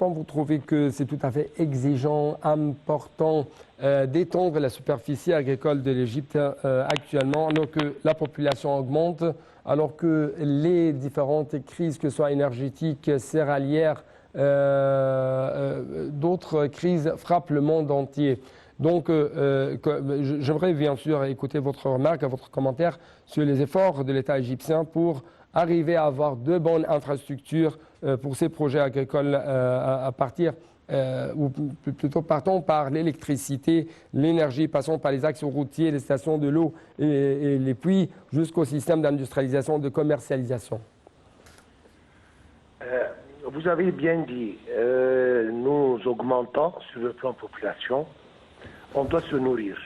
point vous trouvez que c'est tout à fait exigeant, important d'étendre la superficie agricole de l'Égypte actuellement, alors que la population augmente, alors que les différentes crises, que ce soit énergétiques, céréalières, d'autres crises frappent le monde entier. Donc, j'aimerais bien sûr écouter votre remarque, votre commentaire sur les efforts de l'État égyptien pour arriver à avoir de bonnes infrastructures pour ces projets agricoles à partir, ou plutôt partons par l'électricité, l'énergie, passons par les axes routiers, les stations de l'eau et les puits, jusqu'au système d'industrialisation, de commercialisation. Vous avez bien dit, nous augmentons sur le plan population, on doit se nourrir.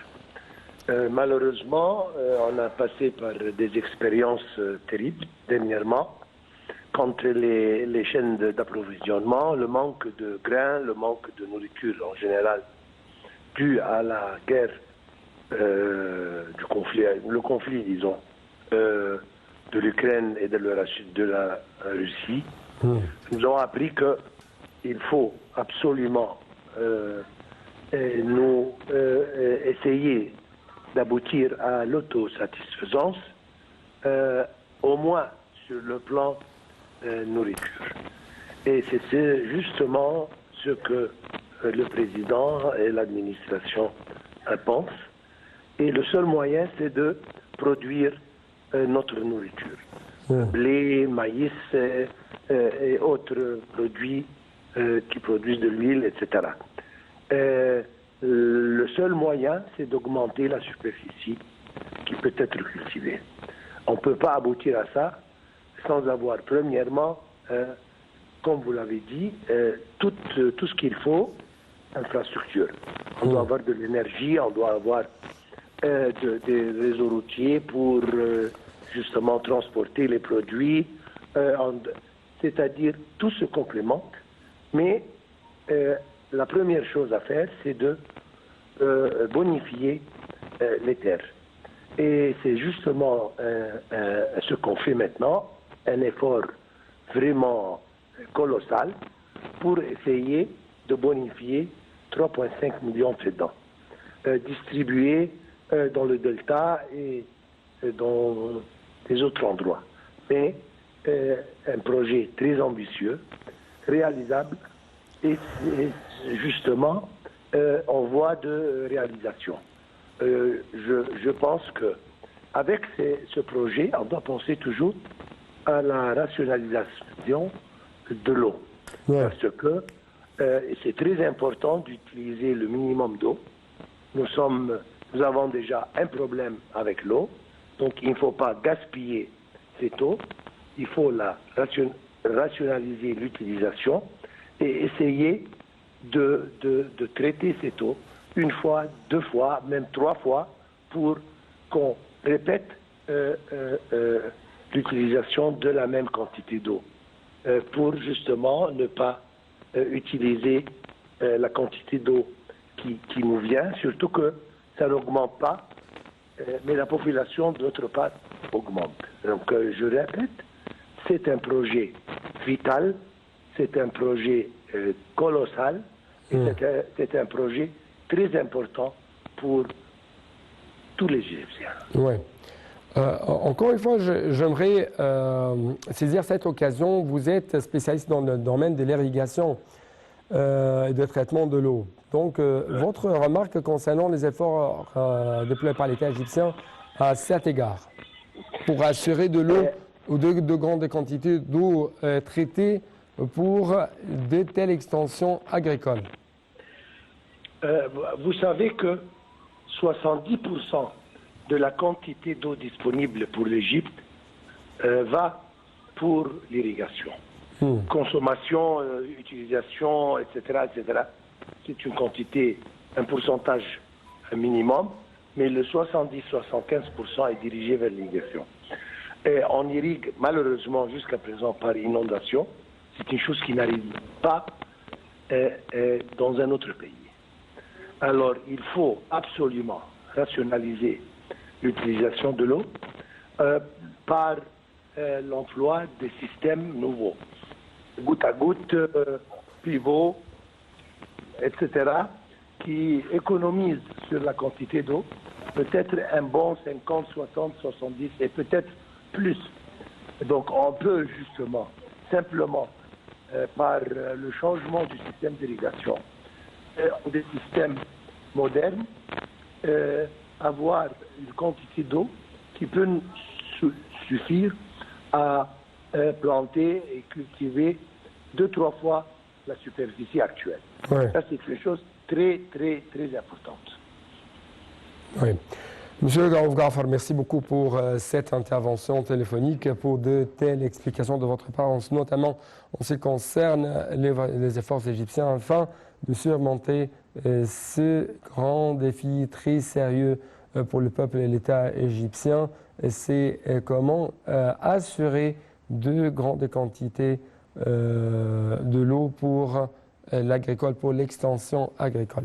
Malheureusement, on a passé par des expériences terribles dernièrement contre les chaînes d'approvisionnement, le manque de grains, le manque de nourriture en général, dû à la guerre du conflit, le conflit, disons, de l'Ukraine et de la Russie. Nous avons appris qu'il faut absolument essayer d'aboutir à l'autosatisfaisance, au moins sur le plan nourriture. Et c'est justement ce que le président et l'administration pensent. Et le seul moyen, c'est de produire notre nourriture. Blé, maïs et autres produits qui produisent de l'huile, etc. Le seul moyen, c'est d'augmenter la superficie qui peut être cultivée. On ne peut pas aboutir à ça sans avoir, premièrement, comme vous l'avez dit, tout ce qu'il faut, infrastructure. On doit avoir de l'énergie, on doit avoir des réseaux routiers pour justement transporter les produits, c'est-à-dire tout se complémente, mais la première chose à faire, c'est de bonifier les terres. Et c'est justement ce qu'on fait maintenant, un effort vraiment colossal pour essayer de bonifier 3,5 millions de fédans, distribués dans le delta et dans les autres endroits. Mais un projet très ambitieux, réalisable, et justement en voie de réalisation. Je pense qu'avec ce projet, on doit penser toujours à la rationalisation de l'eau. Ouais. Parce que c'est très important d'utiliser le minimum d'eau. Nous avons déjà un problème avec l'eau, donc il ne faut pas gaspiller cette eau. Il faut la rationaliser l'utilisation et essayer de traiter cette eau une fois, 2 fois, même 3 fois, pour qu'on répète l'utilisation de la même quantité d'eau, pour justement ne pas utiliser la quantité d'eau qui nous vient, surtout que ça n'augmente pas, mais la population, d'autre part, augmente. Donc, je répète, c'est un projet vital, c'est un projet colossal, et c'est un projet très important pour tous les Égyptiens. Ouais. Encore une fois, j'aimerais saisir cette occasion. Vous êtes spécialiste dans le domaine de l'irrigation et de traitement de l'eau. Donc, votre remarque concernant les efforts déployés par l'État égyptien à cet égard, pour assurer de l'eau ou de grandes quantités d'eau traitée pour de telles extensions agricoles. Vous savez que 70% de la quantité d'eau disponible pour l'Égypte va pour l'irrigation. Consommation, utilisation, etc., etc. C'est une quantité, un pourcentage minimum, mais le 70-75% est dirigé vers l'irrigation. On irrigue malheureusement jusqu'à présent par inondation. C'est une chose qui n'arrive pas dans un autre pays. Alors, il faut absolument rationaliser l'utilisation de l'eau par l'emploi des systèmes nouveaux. Goutte à goutte, pivots, etc., qui économisent sur la quantité d'eau, peut-être un bon 50, 60, 70 et peut-être plus. Donc on peut justement, simplement, par le changement du système d'irrigation, des systèmes modernes, avoir une quantité d'eau qui peut suffire à planter et cultiver 2-3 fois la superficie actuelle. Ouais. Ça, c'est une chose très, très, très importante. Oui. Monsieur Gaouf Ghaffar, merci beaucoup pour cette intervention téléphonique, pour de telles explications de votre part, notamment en ce qui concerne les efforts égyptiens, afin de surmonter ce grand défi très sérieux pour le peuple et l'État égyptien. C'est comment assurer de grandes quantités de l'eau pour l'agricole, pour l'extension agricole.